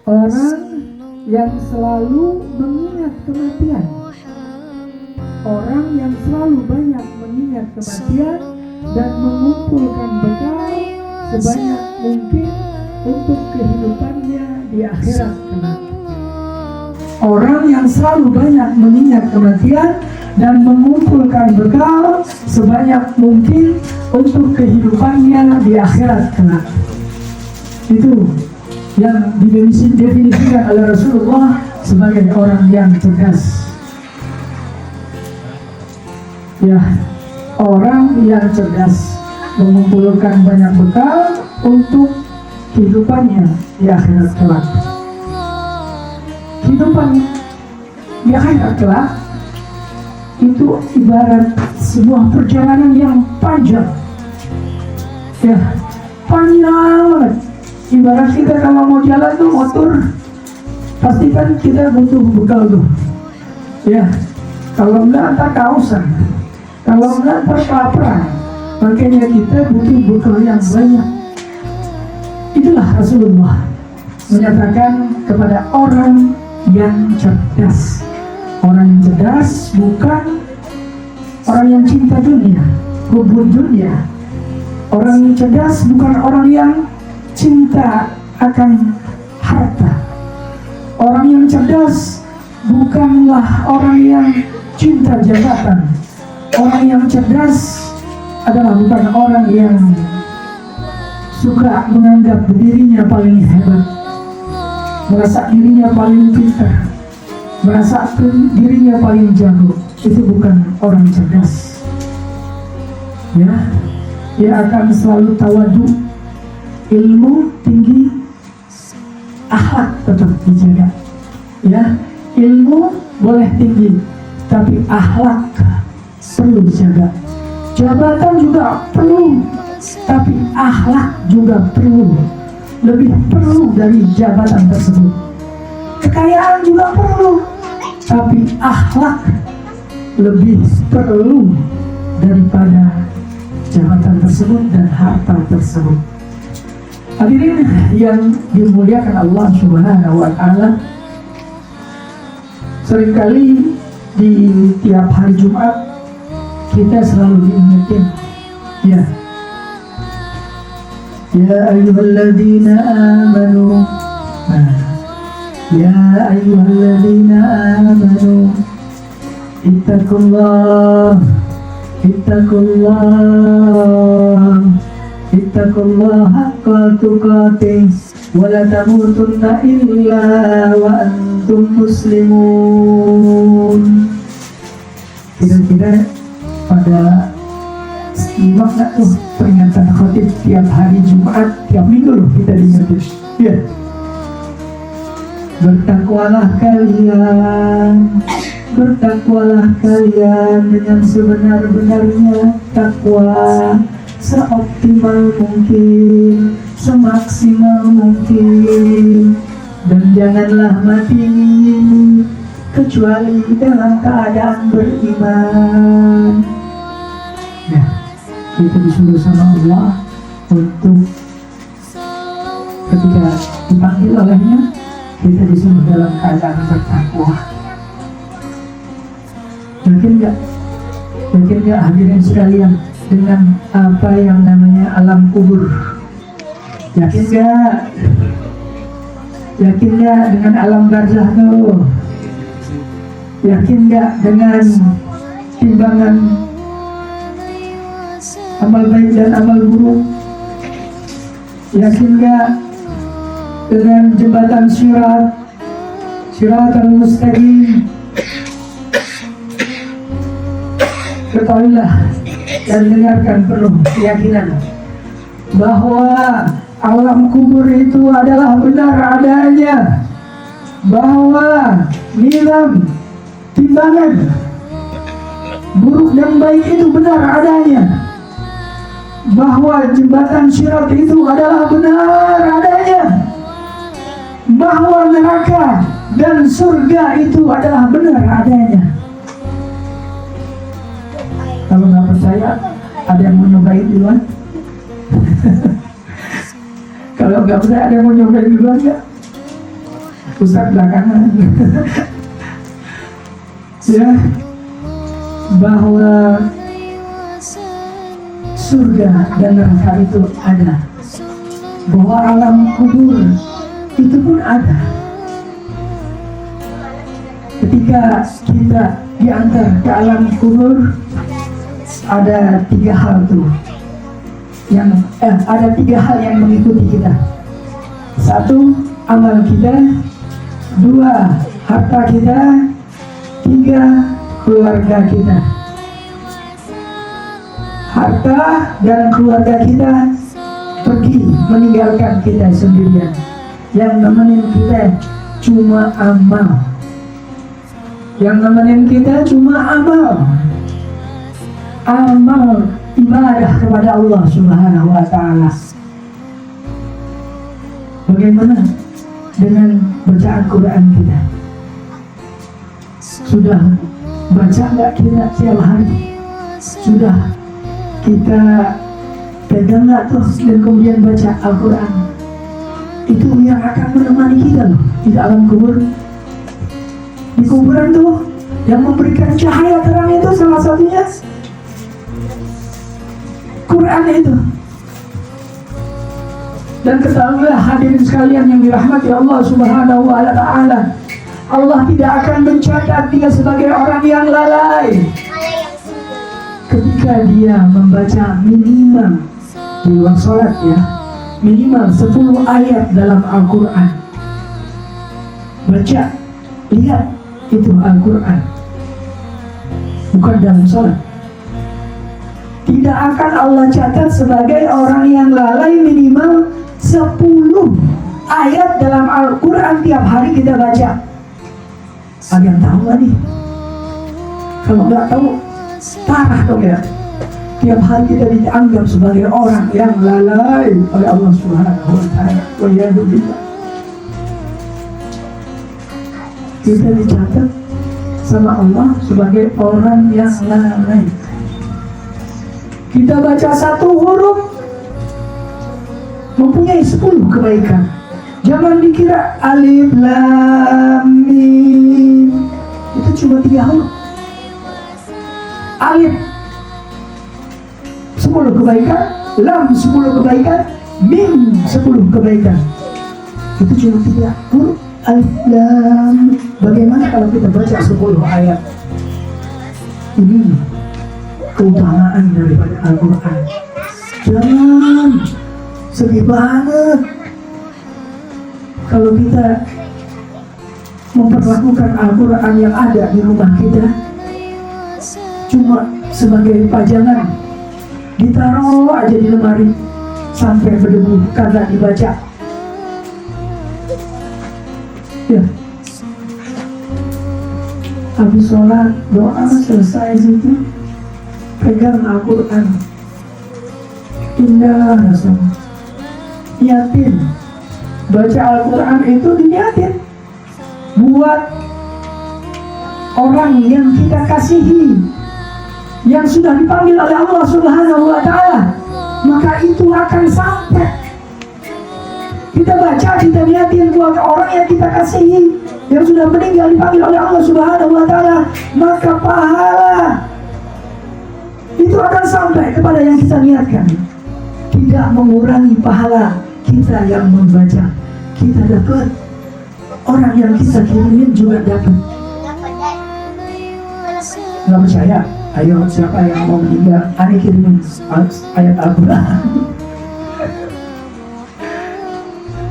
Orang yang selalu mengingat kematian, orang yang selalu banyak mengingat kematian dan mengumpulkan bekal sebanyak mungkin untuk kehidupannya di akhirat kelak. Orang yang selalu banyak mengingat kematian dan mengumpulkan bekal sebanyak mungkin untuk kehidupannya di akhirat kelak. Itu yang didefinisikan oleh Rasulullah sebagai orang yang cerdas. Ya, orang yang cerdas mengumpulkan banyak bekal untuk kehidupannya di akhirat kelak. Kehidupan di akhirat kelak itu ibarat sebuah perjalanan yang panjang. Ya, panjang banget. Ibarat kita kalau mau jalan tuh motor, pastikan kita butuh bekal tuh. Ya, kalau enggak ntar kausan, kalau enggak ntar kelaparan. Makanya kita butuh bekal yang banyak. Itulah Rasulullah menyatakan kepada orang yang cerdas. Orang yang cerdas bukan orang yang cinta dunia, hubun dunia. Orang yang cerdas bukan orang yang cinta akan harta. Orang yang cerdas bukanlah orang yang cinta jabatan. Orang yang cerdas adalah bukan orang yang suka menganggap dirinya paling hebat, merasa dirinya paling pintar, merasa dirinya paling jago. Itu bukan orang cerdas. Ya, dia akan selalu tawadu. Ilmu tinggi, akhlak tetap dijaga. Ya, ilmu boleh tinggi, tapi akhlak perlu dijaga. Jabatan juga perlu, tapi akhlak juga perlu. Lebih perlu dari jabatan tersebut. Kekayaan juga perlu, tapi akhlak lebih perlu daripada jabatan tersebut dan harta tersebut. Hadirin yang dimuliakan Allah Subhanahu wa Ta'ala, seringkali di tiap hari Jumat kita selalu diingatkan, ya ayyuhalladzina amanu, ya ayyuhalladzina amanu ittaqullah haqqa tuqatih wa la tamutunna illa wa antum muslimun. Kira-kira pada simak nggak tuh peringatan khotib tiap hari Jumat, tiap minggu loh kita diingetin. Ya, bertakwalah kalian dengan sebenar-benarnya takwa, seoptimal mungkin, semaksimal mungkin, dan janganlah mati kecuali dalam keadaan beriman. Ya, kita disuruh sama Allah untuk ketika dipanggil olehnya, kita disuruh dalam keadaan bertakwa. Yakin nggak hadirin sekalian dengan apa yang namanya alam kubur? Yakin nggak dengan alam barzah tuh? Yakin nggak dengan timbangan amal baik dan amal buruk? Yakin nggak dengan jembatan Siratal Mustaqim? Ketahuilah dan dengarkan penuh keyakinan bahwa alam kubur itu adalah benar adanya, bahwa nilai timbangan buruk dan baik itu benar adanya, bahwa jembatan Sirat itu adalah benar adanya, bahwa neraka dan surga itu adalah benar adanya. Kalau nggak percaya, ada yang mau nyobain duluan? Kalau nggak percaya, ada yang mau nyobain duluan nggak? Ustaz belakangan. Ya, bahwa surga dan neraka itu ada, bahwa alam kubur itu pun ada. Ketika kita diantar ke alam kubur, ada tiga hal tuh yang ada tiga hal yang mengikuti kita. Satu, amal kita. Dua, harta kita. Tiga, keluarga kita. Harta dan keluarga kita pergi meninggalkan kita sendirian. Yang nemenin kita cuma amal. Yang nemenin kita cuma amal. Amal ibadah kepada Allah Subhanahu wa ta'ala. Bagaimana dengan bacaan Quran kita? Sudah baca nggak kita tiap hari? Sudah kita pegang nggak tuh dan kemudian baca Al-Quran? Itu yang akan menemani kita loh di dalam kubur. Di kuburan tuh yang memberikan cahaya terang itu salah satunya Quran itu. Dan ketahuilah hadirin sekalian yang dirahmati Allah Subhanahu wa ta'ala, Allah tidak akan mencatat dia sebagai orang yang lalai ketika dia membaca minimal di luar sholat ya, minimal 10 ayat dalam Al-Quran. Baca, lihat itu Al-Quran, bukan dalam sholat. Tidak akan Allah catat sebagai orang yang lalai minimal 10 ayat dalam Al-Quran tiap hari kita baca. Ada yang tahu nggak nih? Kalau nggak tahu, parah dong ya. Tiap hari kita dianggap sebagai orang yang lalai oleh Allah Subhanahu wa ta'ala. Kita dicatat sama Allah sebagai orang yang lalai. Kita baca satu huruf mempunyai 10 kebaikan. Jangan dikira alif lam mim itu cuma 3 huruf. Alif 10 kebaikan, lam 10 kebaikan, mim 10 kebaikan. Itu cuma 3 huruf. Alif lam. Bagaimana kalau kita baca 10 ayat? Ini keutamaan daripada Al-Quran. Jangan sedih banget kalau kita memperlakukan Al-Quran yang ada di rumah kita cuma sebagai pajangan, ditaruh aja di lemari sampai berdebu karena dibaca. Ya, habis sholat doa selesai situ, pegang Al-Quran, indah rasanya. Niatin baca Al-Quran itu, diniatin buat orang yang kita kasihi, yang sudah dipanggil oleh Allah Subhanahu wa ta'ala, maka itu akan sampai. Kita baca, kita niatin buat orang yang kita kasihi, yang sudah meninggal dipanggil oleh Allah Subhanahu wa ta'ala, maka pahala itu akan sampai kepada yang kita niatkan. Tidak mengurangi pahala kita yang membaca. Kita dapat, orang yang kita kirimin juga dapat. Nggak percaya? Ayo, siapa yang mau meninggal, Ani kirimin ayat Al-Quran.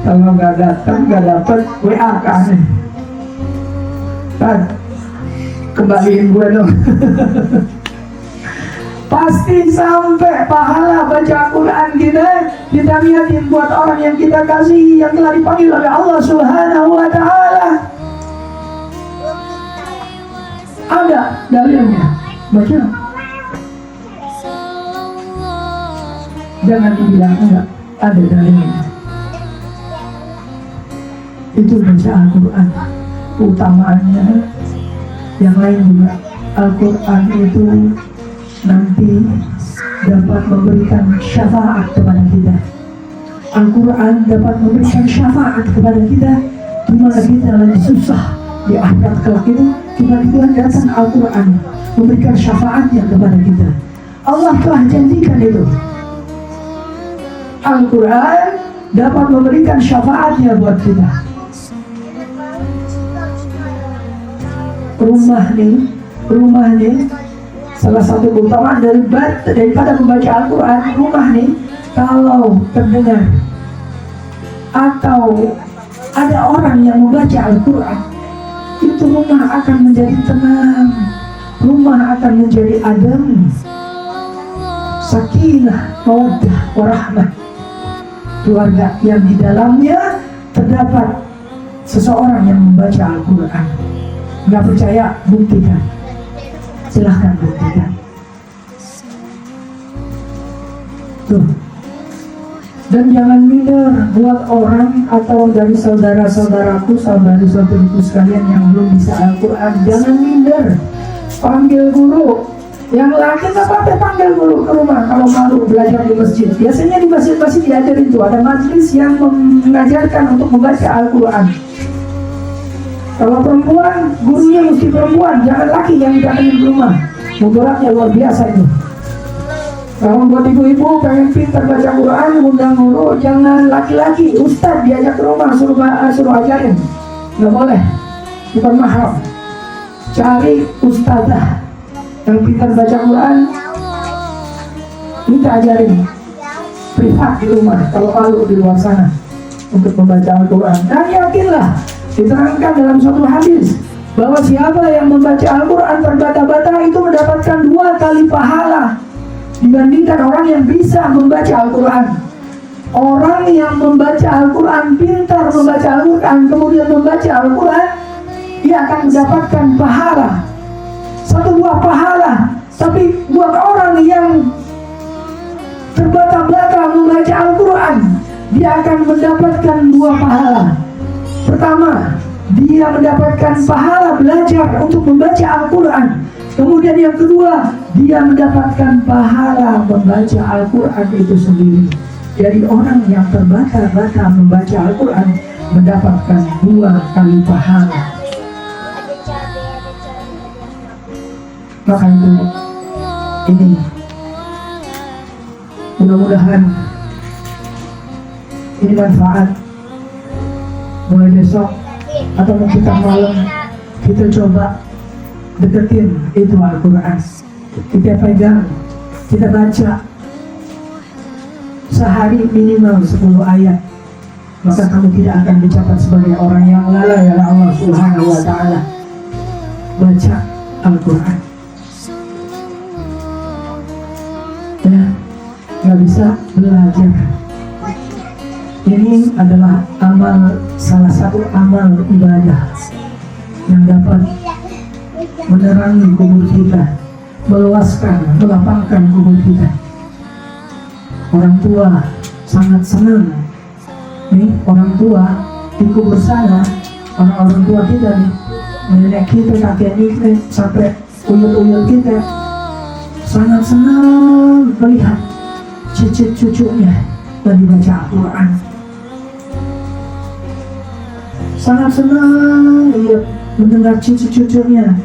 Kalau nggak datang, nggak dapat, WA ke Ani. Tad, kembaliin gue dong. Pasti sampai pahala baca Quran kita niatin buat orang yang kita kasih, yang telah dipanggil oleh Allah Subhanahu wa ta'ala. Ada dalilnya, baca. Jangan dibilang enggak, ada dalilnya. Itu baca Al-Quran, utamaannya. Yang lain juga, Al-Quran itu nanti dapat memberikan syafaat kepada kita. Al-Quran dapat memberikan syafaat kepada kita di mana kita lagi susah di akhirat kelak itu, tiba-tiba datang Al-Quran memberikan syafaatnya kepada kita. Allah telah janjikan itu. Al-Quran dapat memberikan syafaatnya buat kita. Rumah nih, salah satu keutamaan daripada membaca Al-Quran, rumah nih, kalau terdengar atau ada orang yang membaca Al-Quran, itu rumah akan menjadi tenang, rumah akan menjadi adem, sakinah, mawaddah, warahmah. Keluarga yang di dalamnya terdapat seseorang yang membaca Al-Quran. Nggak percaya, buktikan. Silahkan buktikan. Tuh. Dan jangan minder buat orang atau dari saudara-saudaraku, saudari-saudariku sekalian yang belum bisa Al-Quran. Jangan minder. Panggil guru. Yang laki nggak apa-apa, panggil guru ke rumah kalau malu belajar di masjid. Biasanya di masjid-masjid diajarin itu, ada majelis yang mengajarkan untuk membaca Al-Quran. Kalau perempuan, gurunya mesti perempuan, jangan laki yang datangin ke rumah. Mudaratnya luar biasa itu. Kalau buat ibu-ibu pengen pintar baca Quran, undang guru, jangan laki-laki, ustaz diajak ke rumah suruh ajarin. Nggak boleh, bukan mahram. Cari ustazah yang pintar baca Quran, minta ajarin privat di rumah, kalau malu di luar sana untuk membaca Al-Quran. Dan yakinlah, diterangkan dalam suatu hadis bahwa siapa yang membaca Al-Quran terbata-bata itu mendapatkan 2 kali pahala dibandingkan orang yang bisa membaca Al-Quran. Orang yang membaca Al-Quran, pintar membaca Al-Quran, kemudian membaca Al-Quran, dia akan mendapatkan pahala, 1 buah pahala. Tapi buat orang yang terbata-bata membaca Al-Quran, dia akan mendapatkan 2 pahala. Pertama, dia mendapatkan pahala belajar untuk membaca Al-Quran. Kemudian yang kedua, dia mendapatkan pahala membaca Al-Quran itu sendiri. Jadi orang yang terbata-bata membaca Al-Quran mendapatkan 2 kali pahala. Maka itu, ini mudah-mudahan ini manfaat. Mulai besok atau mungkin malam kita coba deketin itu Al-Quran, kita pegang, kita baca sehari minimal 10 ayat, maka kamu tidak akan dicatat sebagai orang yang lalai oleh Allah Subhanahu wa Ta'ala. Baca Al-Quran ya, nggak bisa belajar. Ini adalah salah satu amal ibadah yang dapat menerangi kubur kita, meluaskan, melapangkan kubur kita. Orang tua sangat senang nih, orang tua di kubur sana, orang tua kita nih, nenek kita, kakek kita, sampai uyut-uyut kita sangat senang melihat cicit cucunya lagi baca Al-Quran. Sangat senang lihat mendengar cucu-cucunya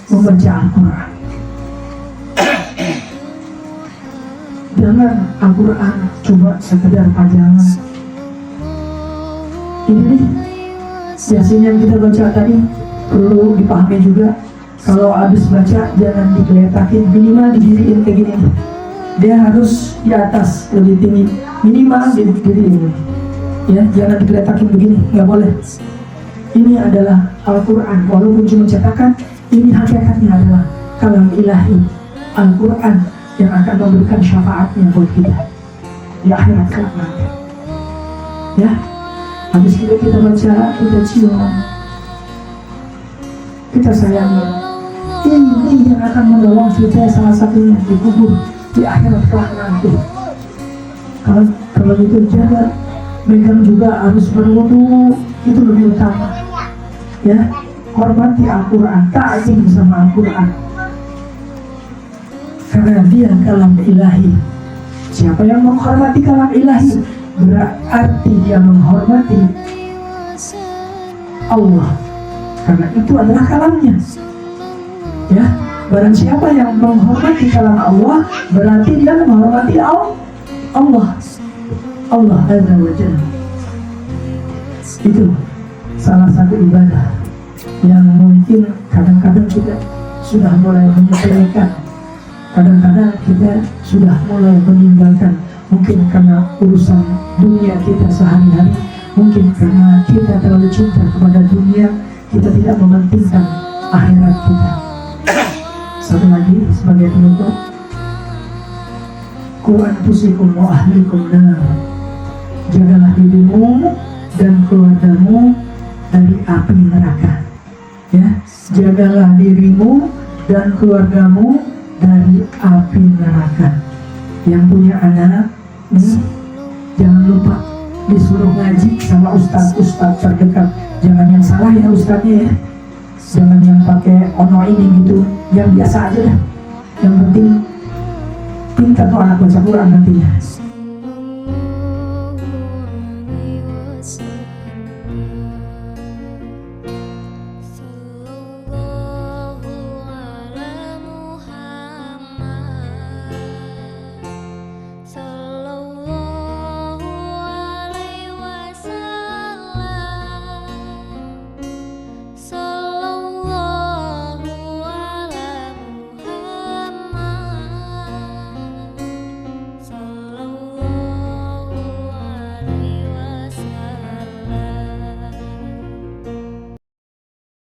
membaca Al-Quran. Jangan Al-Quran cuma sekedar pajangan. Ini biasanya yang kita baca tadi perlu dipahami juga. Kalau habis baca jangan digeletakin, minimal didiriin kayak gini. Dia harus di atas, lebih tinggi, minimal didiriin. Ya, jangan digeletakin begini, nggak boleh. Ini adalah Al-Quran, walaupun cuma cetakan, ini hakikatnya adalah kalam ilahi, Al-Quran yang akan memberikan syafaatnya buat kita di akhirat kelak nanti. Ya, habis kita baca, kita cium, kita sayangi. Ini yang akan menolong kita salah satunya di kubur di akhirat kelak nanti. Kalau itu jaga, megang juga harus berwudu, itu lebih utama. Ya, hormati Al-Quran, ta'zim sama Al-Quran, karena dia kalam ilahi. Siapa yang menghormati kalam ilahi berarti dia menghormati Allah, karena itu adalah kalamnya. Ya, barang siapa yang menghormati kalam Allah, berarti dia menghormati Allah Azza wa Jalla. Itu salah satu ibadah yang mungkin kadang-kadang kita sudah mulai menyepelekan, kadang-kadang kita sudah mulai meninggalkan, mungkin karena urusan dunia kita sehari-hari, mungkin karena kita terlalu cinta kepada dunia, kita tidak mementingkan akhirat kita. Satu lagi sebagai penutup, Qu anfusikum wa ahlikum nar, jagalah dirimu dan keluargamu dari api neraka. Ya, jagalah dirimu dan keluargamu dari api neraka. Yang punya anak nih, jangan lupa disuruh ngaji sama ustadz terdekat. Jangan yang salah ya ustadznya ya, jangan yang pakai ono ini gitu, yang biasa aja dah. Yang penting pintar tuh anak baca Quran nantinya.